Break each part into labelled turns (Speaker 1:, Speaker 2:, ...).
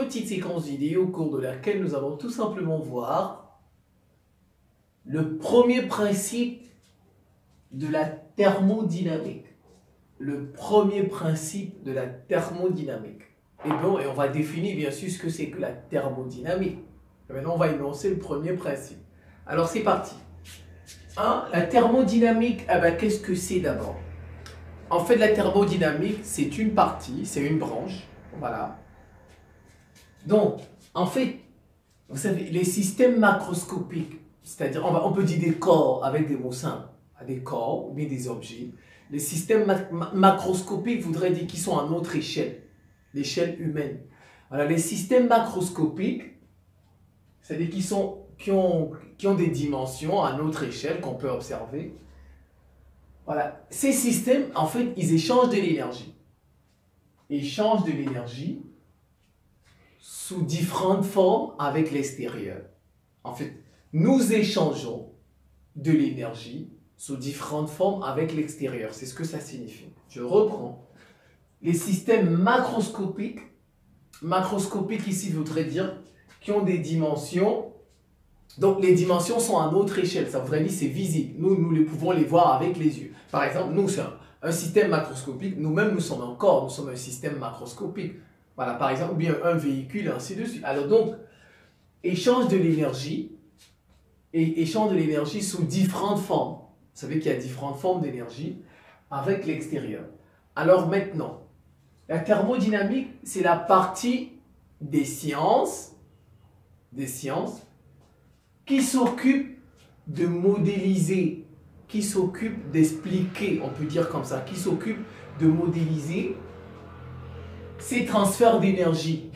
Speaker 1: petite séquence vidéo au cours de laquelle nous allons tout simplement voir le premier principe de la thermodynamique. Le premier principe de la thermodynamique. Et bon, et on va définir bien sûr ce que c'est que la thermodynamique. Et maintenant, on va énoncer le premier principe. Alors, c'est parti. La thermodynamique, qu'est-ce que c'est d'abord? En fait, la thermodynamique, c'est une partie, c'est une branche. Voilà. Donc, en fait, vous savez, les systèmes macroscopiques, c'est-à-dire, on peut dire des corps avec des mots simples, des corps ou bien des objets. Les systèmes macroscopiques voudraient dire qu'ils sont à notre échelle, l'échelle humaine. Voilà, les systèmes macroscopiques, c'est-à-dire qui ont des dimensions à notre échelle qu'on peut observer. Voilà, ces systèmes, en fait, ils échangent de l'énergie. Ils échangent de l'énergie sous différentes formes avec l'extérieur. En fait, nous échangeons de l'énergie sous différentes formes avec l'extérieur. C'est ce que ça signifie. Je reprends. Les systèmes macroscopiques ici voudrait dire qui ont des dimensions. Donc, les dimensions sont à notre échelle. Ça voudrait dire c'est visible. Nous pouvons les voir avec les yeux. Par exemple, nous, c'est un système macroscopique. Nous-mêmes, nous sommes un corps. Nous sommes un système macroscopique. Voilà, par exemple, ou bien un véhicule, ainsi de suite. Alors donc, échange de l'énergie et échange de l'énergie sous différentes formes. Vous savez qu'il y a différentes formes d'énergie avec l'extérieur. Alors maintenant, la thermodynamique, c'est la partie des sciences qui s'occupe de modéliser, qui s'occupe d'expliquer, on peut dire comme ça, qui s'occupe de modéliser ces transferts d'énergie,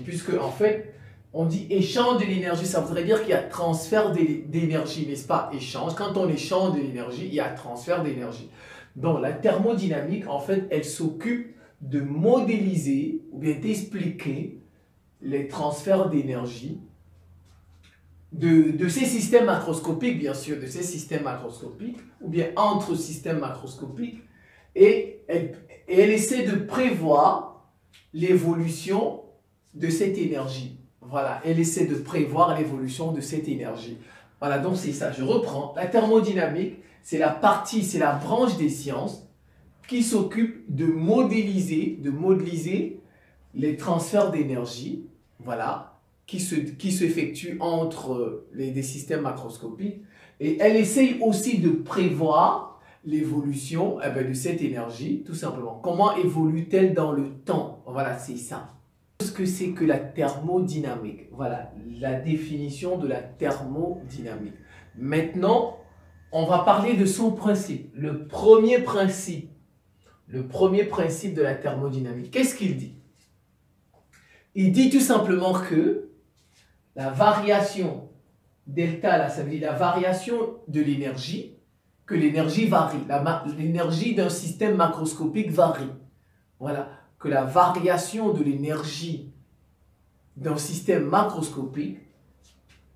Speaker 1: puisque en fait, on dit échange de l'énergie, ça voudrait dire qu'il y a transfert d'énergie, n'est-ce pas? Échange, quand on échange de l'énergie, il y a transfert d'énergie. Donc la thermodynamique, en fait, elle s'occupe de modéliser ou bien d'expliquer les transferts d'énergie de ces systèmes macroscopiques, bien sûr, de ces systèmes macroscopiques, ou bien entre systèmes macroscopiques, et elle essaie de prévoir l'évolution de cette énergie. Voilà, elle essaie de prévoir l'évolution de cette énergie. Voilà, donc c'est ça, je reprends. La thermodynamique, c'est la partie, c'est la branche des sciences qui s'occupe de modéliser les transferts d'énergie, voilà, qui s'effectuent entre des systèmes macroscopiques. Et elle essaye aussi de prévoir l'évolution de cette énergie, tout simplement. Comment évolue-t-elle dans le temps? Voilà, c'est ça. Qu'est-ce que c'est que la thermodynamique? Voilà, la définition de la thermodynamique. Maintenant, on va parler de son principe. Le premier principe de la thermodynamique. Qu'est-ce qu'il dit? Il dit tout simplement que la variation delta, là, ça veut dire la variation de l'énergie, que l'énergie varie. L'énergie d'un système macroscopique varie. Voilà, que la variation de l'énergie d'un système macroscopique,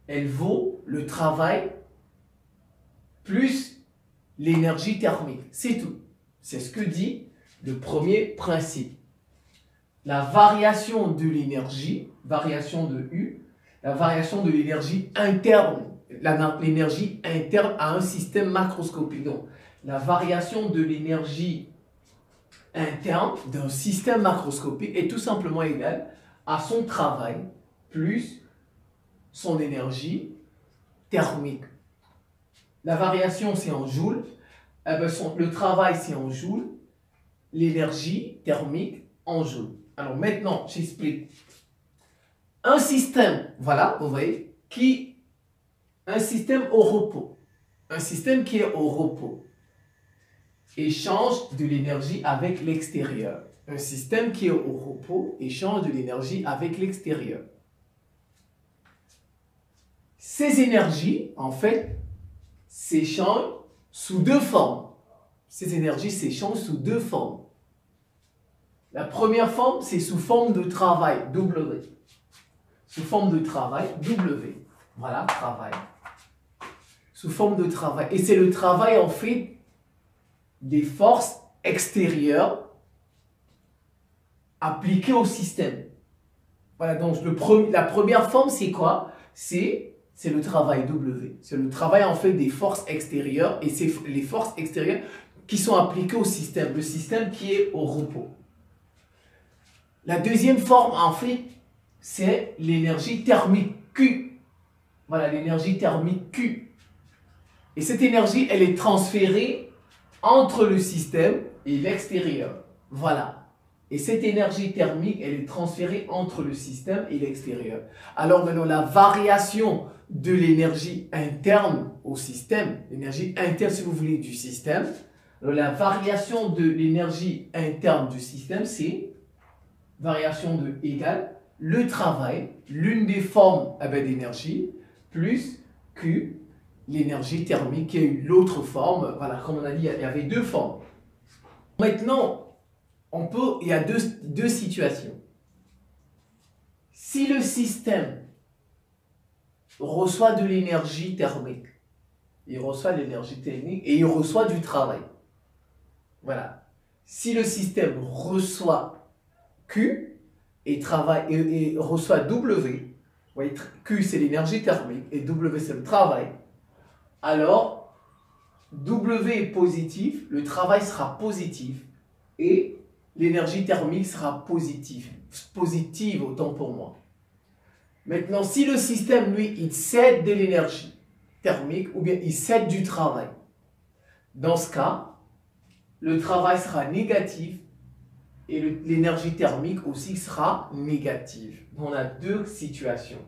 Speaker 1: elle vaut le travail plus l'énergie thermique. C'est tout. C'est ce que dit le premier principe. La variation de l'énergie, variation de U, la variation de l'énergie interne, l'énergie interne à un système macroscopique. Donc, la variation de l'énergie interne d'un système macroscopique est tout simplement égale à son travail plus son énergie thermique. La variation, c'est en joules. Le travail, c'est en joules. L'énergie thermique en joules. Alors maintenant, j'explique. Un système, voilà, vous voyez, un système au repos. Un système qui est au repos échange de l'énergie avec l'extérieur. Un système qui est au repos échange de l'énergie avec l'extérieur. Ces énergies, en fait, s'échangent sous deux formes. Ces énergies s'échangent sous deux formes. La première forme, c'est sous forme de travail, W. Sous forme de travail, W. Voilà, travail. Sous forme de travail. Et c'est le travail, en fait, des forces extérieures appliquées au système. Voilà, donc la première forme, c'est quoi? C'est le travail W. C'est le travail en fait des forces extérieures et c'est les forces extérieures qui sont appliquées au système, le système qui est au repos. La deuxième forme en fait, c'est l'énergie thermique Q. Voilà, l'énergie thermique Q. Et cette énergie, elle est transférée entre le système et l'extérieur. Voilà. Et cette énergie thermique, elle est transférée entre le système et l'extérieur. Alors maintenant, la variation de l'énergie interne au système, l'énergie interne, si vous voulez, du système, alors la variation de l'énergie interne du système, c'est variation de égale le travail, l'une des formes d'énergie, plus Q, l'énergie thermique, qui est l'autre forme. Voilà, comme on a dit, il y avait deux formes. Maintenant, il y a deux situations. Si le système reçoit de l'énergie thermique, il reçoit de l'énergie thermique et il reçoit du travail. Voilà. Si le système reçoit Q et reçoit W, vous voyez, Q c'est l'énergie thermique et W c'est le travail, alors W est positif, le travail sera positif et l'énergie thermique sera positive autant pour moi. Maintenant, si le système, lui, il cède de l'énergie thermique ou bien il cède du travail, dans ce cas, le travail sera négatif et l'énergie thermique aussi sera négative. On a deux situations.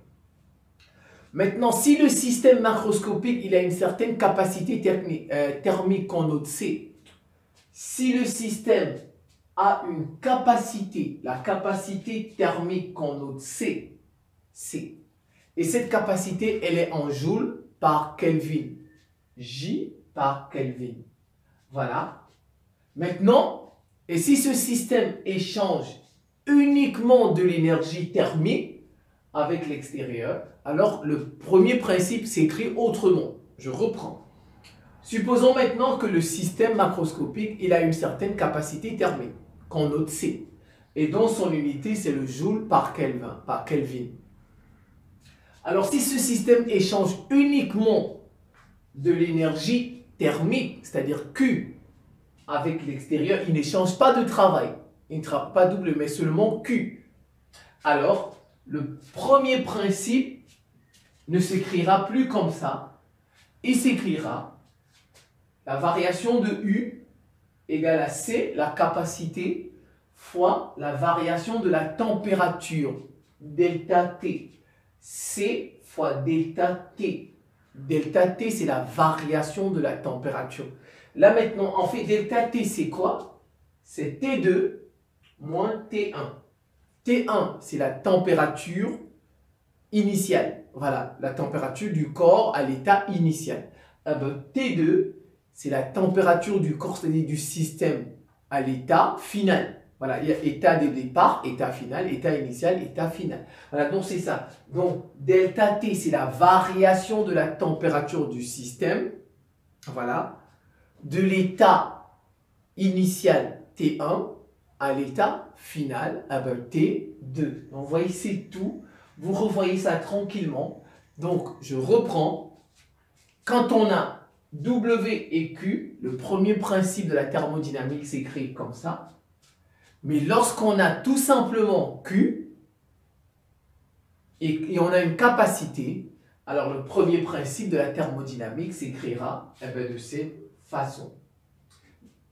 Speaker 1: Maintenant, si le système macroscopique il a une certaine capacité thermique qu'on note C, si le système a une capacité, la capacité thermique qu'on note C, et cette capacité, elle est en joules par Kelvin. J par Kelvin. Voilà. Maintenant, et si ce système échange uniquement de l'énergie thermique avec l'extérieur, alors le premier principe s'écrit autrement. Je reprends. Supposons maintenant que le système macroscopique il a une certaine capacité thermique, qu'on note C. Et dont son unité, c'est le joule par Kelvin. Alors, si ce système échange uniquement de l'énergie thermique, c'est-à-dire Q, avec l'extérieur, il n'échange pas de travail. Il ne travaille pas double, mais seulement Q. Alors, le premier principe ne s'écrira plus comme ça. Il s'écrira la variation de U égale à C, la capacité, fois la variation de la température, delta T. C fois delta T. Delta T, c'est la variation de la température. Là maintenant, en fait, delta T, c'est quoi? C'est T2 moins T1. T1, c'est la température initiale. Voilà, la température du corps à l'état initial. T2, c'est la température du corps, c'est-à-dire du système à l'état final. Voilà, il y a état de départ, état final, état initial, état final. Voilà, donc c'est ça. Donc, delta T, c'est la variation de la température du système. Voilà. De l'état initial T1 à l'état final, T2. Donc, vous voyez, c'est tout. Vous revoyez ça tranquillement. Donc, je reprends. Quand on a W et Q, le premier principe de la thermodynamique s'écrit comme ça. Mais lorsqu'on a tout simplement Q et on a une capacité, alors le premier principe de la thermodynamique s'écrira de cette façon.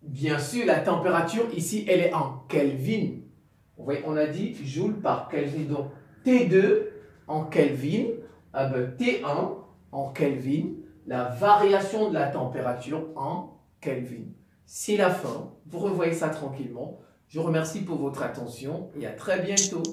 Speaker 1: Bien sûr, la température ici, elle est en Kelvin. Vous voyez, on a dit joule par Kelvin. Donc T2 en Kelvin, T1 en Kelvin, la variation de la température en Kelvin. C'est la fin. Vous revoyez ça tranquillement. Je vous remercie pour votre attention et à très bientôt.